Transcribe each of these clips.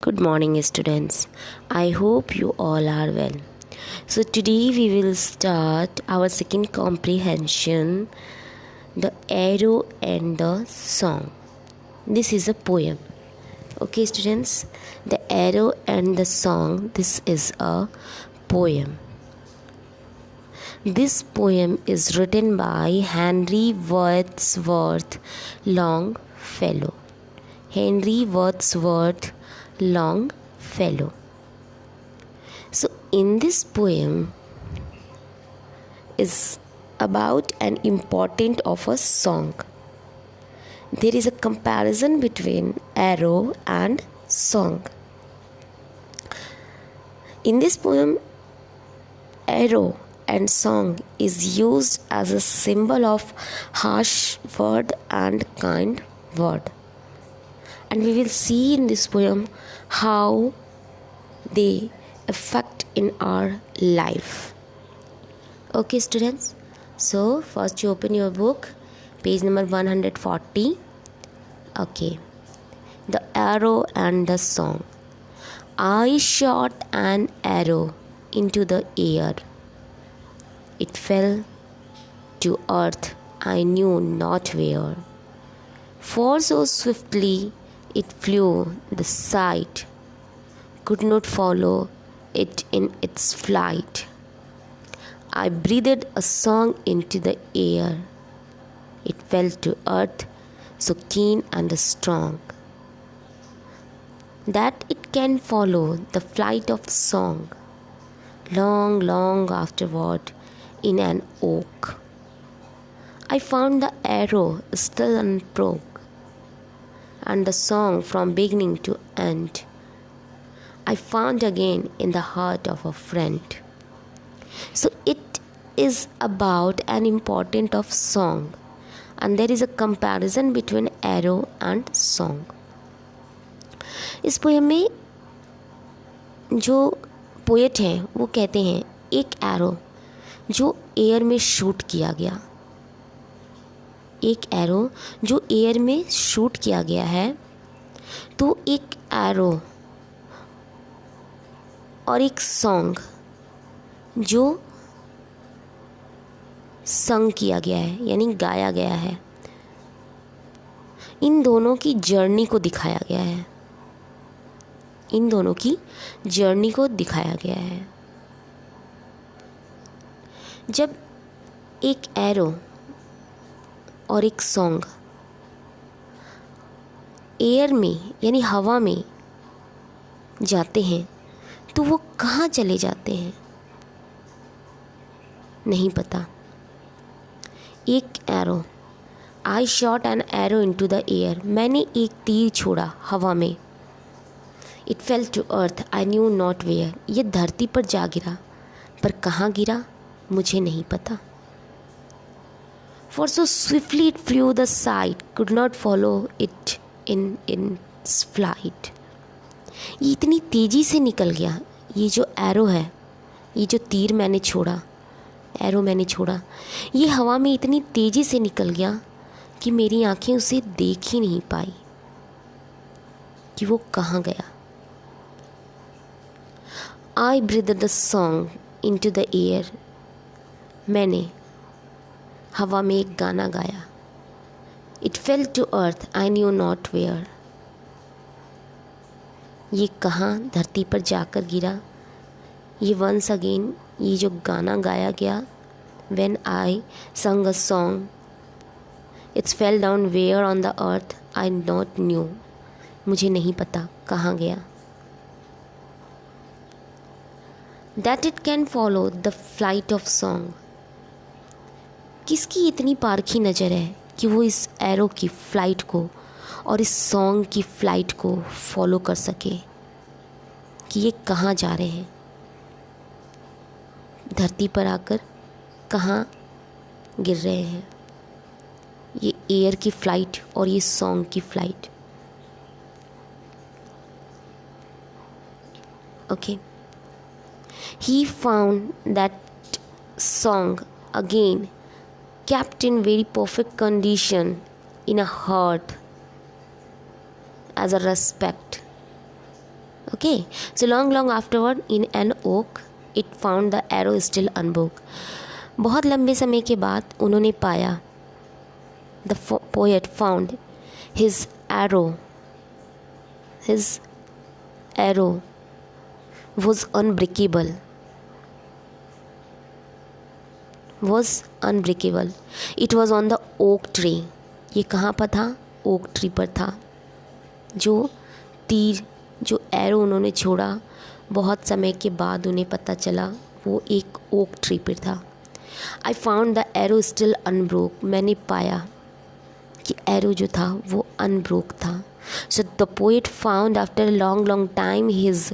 Good morning, students. I hope you all are well. So, today we will start our second comprehension, The Arrow and the Song. This is a poem. Okay, students, The Arrow and the Song. This is a poem. This poem is written by Henry Wadsworth Longfellow. Henry Wadsworth Longfellow. So, in this poem is about an important of a song. There is a comparison between arrow and song. In this poem, arrow and song is used as a symbol of harsh word and kind word. And we will see in this poem how they affect in our life. Okay, students. So, first you open your book, page number 140. Okay. The Arrow and the Song. I shot an arrow into the air. It fell to earth, I knew not where. For so swiftly it flew, the sight could not follow it in its flight. I breathed a song into the air. It fell to earth, so keen and strong, that it can follow the flight of song, long, long afterward in an oak. I found the arrow still unbroke, and the song from beginning to end I found again in the heart of a friend. So it is about an important of song, and there is a comparison between arrow and song. इस poem में जो poet हैं वो कहते हैं एक arrow जो air में शूट किया गया, एक एरो जो एयर में शूट किया गया है, तो एक एरो और एक सॉन्ग जो संग किया गया है यानी गाया गया है, इन दोनों की जर्नी को दिखाया गया है, इन दोनों की जर्नी को दिखाया गया है। जब एक एरो और एक सॉन्ग एयर में यानी हवा में जाते हैं तो वो कहाँ चले जाते हैं नहीं पता। एक arrow, I shot an arrow into the air, मैंने एक तीर छोड़ा हवा में। It fell to earth, I knew not where, ये धरती पर जा गिरा, पर कहाँ गिरा मुझे नहीं पता। For so swiftly it flu the site, could not follow it in its flight, ये इतनी तेज़ी से निकल गया, ये जो एरो है, ये जो तीर मैंने छोड़ा, एरो मैंने छोड़ा, ये हवा में इतनी तेज़ी से निकल गया कि मेरी आंखें उसे देख ही नहीं पाई कि वो कहाँ गया। I breathe the song into the air, मैंने हवा में एक गाना गाया। It fell to earth, I knew not where, ये कहाँ धरती पर जाकर गिरा। ये वंस अगेन, ये जो गाना गाया गया, when I sang a song, it's fell down where on the earth, I not knew, मुझे नहीं पता कहाँ गया। That it can follow the flight of song, किसकी इतनी पारखी नज़र है कि वो इस एरो की फ्लाइट को और इस सॉन्ग की फ्लाइट को फॉलो कर सके कि ये कहाँ जा रहे हैं, धरती पर आकर कहाँ गिर रहे हैं, ये एयर की फ़्लाइट और ये सॉन्ग की flight. Okay, he found that song again kept in very perfect condition in a heart as a respect Okay, so long afterward in an oak it found the arrow still unbroken. बहुत लंबे समय के बाद उन्होंने पाया, the poet found his arrow was unbreakable. It was on the oak tree. ये कहाँ पर था? ओक ट्री पर था. जो एरो उन्होंने छोड़ा, बहुत समय के बाद उन्हें पता चला वो एक ओक ट्री पर था. I found the arrow still unbroke. मैंने पाया कि एरो जो था वो अनब्रोक था. So the poet found after long time his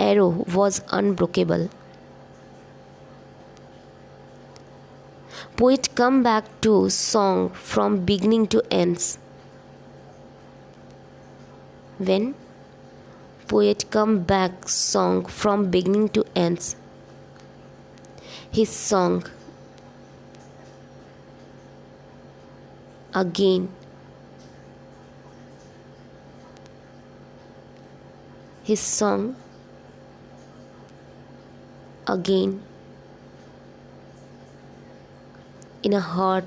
arrow was unbreakable. Poet come back to song from beginning to ends. When poet come back song from beginning to ends, his song again in a heart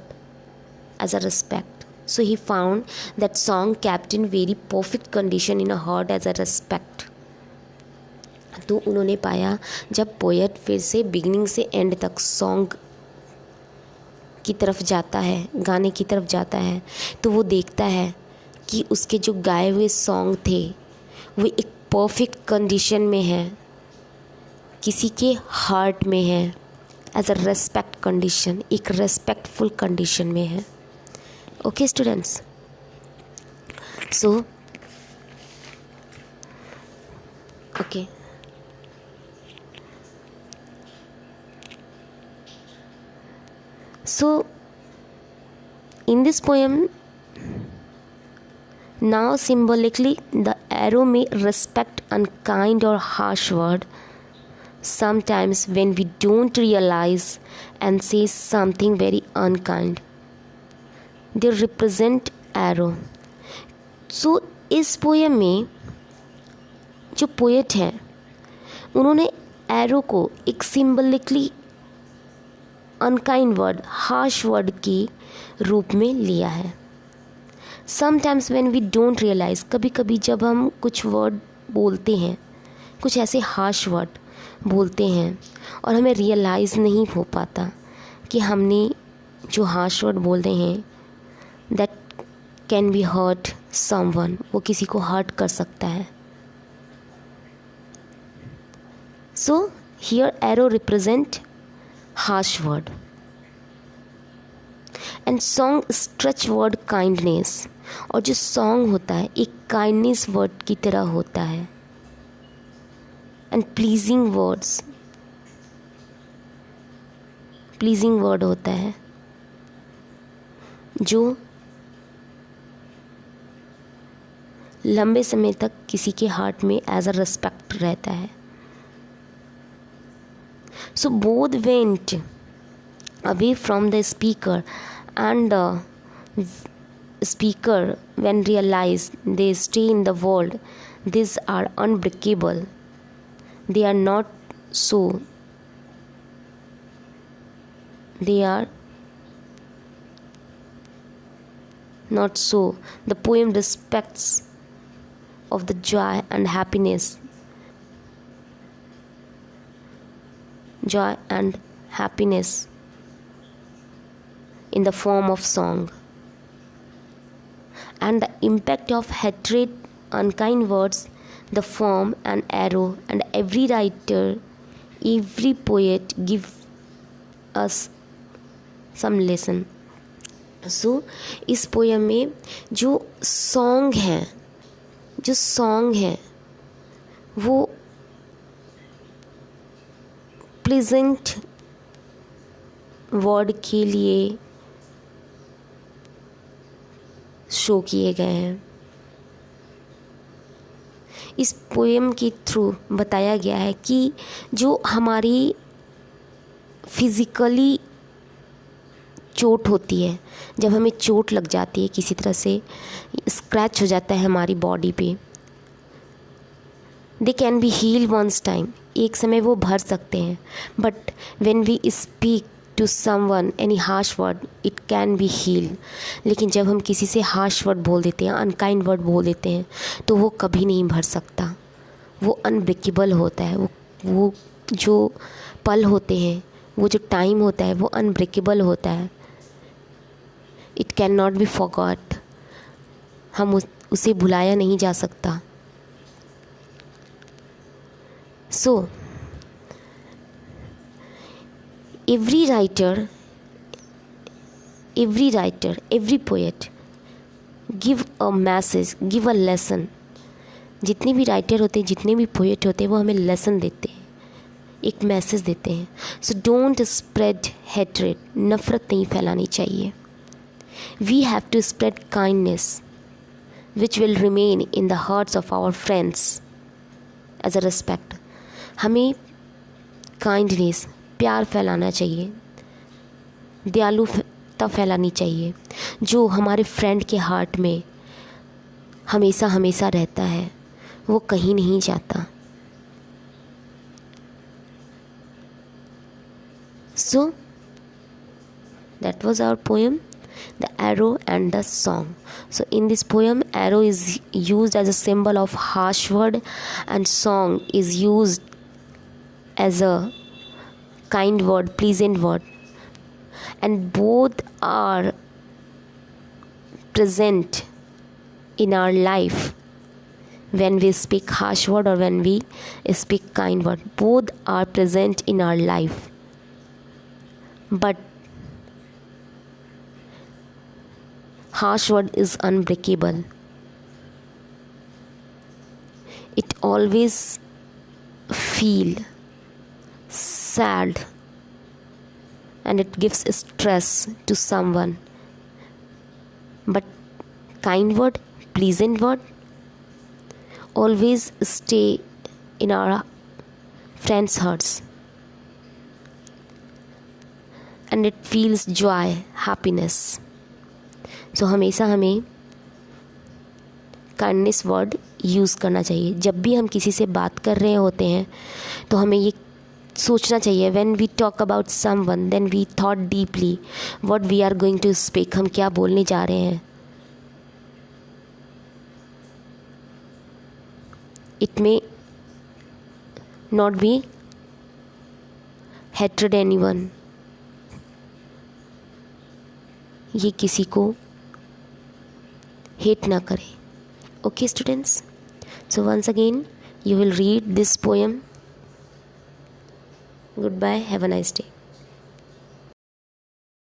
as a respect. So he found that song kept in very perfect condition in a heart as a respect. तो उन्होंने पाया जब poet फिर से beginning से and तक song की तरफ जाता है, गाने की तरफ जाता है, तो वो देखता है कि उसके जो गाए हुए सॉन्ग थे वो एक परफेक्ट कंडीशन में है, किसी के हार्ट में है, एज अ रेस्पेक्ट कंडीशन, एक रेस्पेक्टफुल कंडीशन में है. Okay students, so okay, so in this poem, now symbolically the arrow may respect unkind or harsh word sometimes when we don't realize and say something very unkind. They represent arrow. So इस poem में जो poet हैं उन्होंने arrow को एक symbolically unkind word, harsh word के रूप में लिया है. Sometimes when we don't realise, कभी कभी जब हम कुछ वर्ड बोलते हैं, कुछ ऐसे हार्श वर्ड बोलते हैं और हमें रियलाइज़ नहीं हो पाता कि हमने जो हार्श वर्ड बोल रहे हैं that can be hurt someone, वो किसी को हर्ट कर सकता है. So here arrow represent harsh word and song stretch word kindness. और जो song होता है एक kindness word की तरह होता है and pleasing word होता है जो लंबे समय तक किसी के हार्ट में एज अ रेस्पेक्ट रहता है. So both went away from the speaker, and the speaker, when realized they stay in the world, these are unbreakable. They are not so. They are not so. The poem respects of the joy and happiness in the form of song, and the impact of hatred, unkind words, the form and arrow, and every writer, every poet give us some lesson. So इस poem में जो song है वो pleasant word के लिए show किए गए हैं. इस पोएम के थ्रू बताया गया है कि जो हमारी फिज़िकली चोट होती है, जब हमें चोट लग जाती है, किसी तरह से स्क्रैच हो जाता है हमारी बॉडी पे, they can be heal once time, एक समय वो भर सकते हैं, but when we speak to someone any harsh word it can be heal. लेकिन जब हम किसी से हार्श वर्ड बोल देते हैं, अनकाइंड वर्ड बोल देते हैं, तो वो कभी नहीं भर सकता, वो अनब्रेकेबल होता है। वो जो पल होते हैं, वो जो टाइम होता है, वो अनब्रेकेबल होता है। It can not be forgot, हम उसे भुलाया नहीं जा सकता। सो every writer, every poet give a message, give a lesson। जितने भी राइटर होते हैं, जितने भी पोएट होते हैं, वो हमें लेसन देते हैं, एक मैसेज देते हैं। सो डोंट स्प्रेड हेट्रेड, नफ़रत नहीं फैलानी चाहिए। We have to spread kindness which will remain in the hearts of our friends as a respect. हमें काइंडनेस, प्यार फैलाना चाहिए, दयालुता फैलानी चाहिए, जो हमारे फ्रेंड के हार्ट में हमेशा हमेशा रहता है, वो कहीं नहीं जाता। सो that was our poem, The Arrow and the Song. So in this poem, arrow is used as a symbol of harsh word and song is used as a kind word, pleasant word, and both are present in our life when we speak harsh word or when we speak kind word. Both are present in our life, but harsh word is unbreakable. It always feel sad and it gives stress to someone, but kind word, pleasant word always stay in our friends' hearts, and it feels joy, happiness. So हमेशा हमें kindness word use करना चाहिए। जब भी हम किसी से बात कर रहे होते हैं, तो हमें ये सोचना चाहिए, when we talk about someone then we thought deeply what we are going to speak, हम क्या बोलने जा रहे हैं। It may not be hatred anyone, ये किसी को हेट ना करे। Okay students, so once again you will read this poem. Goodbye, have a nice day.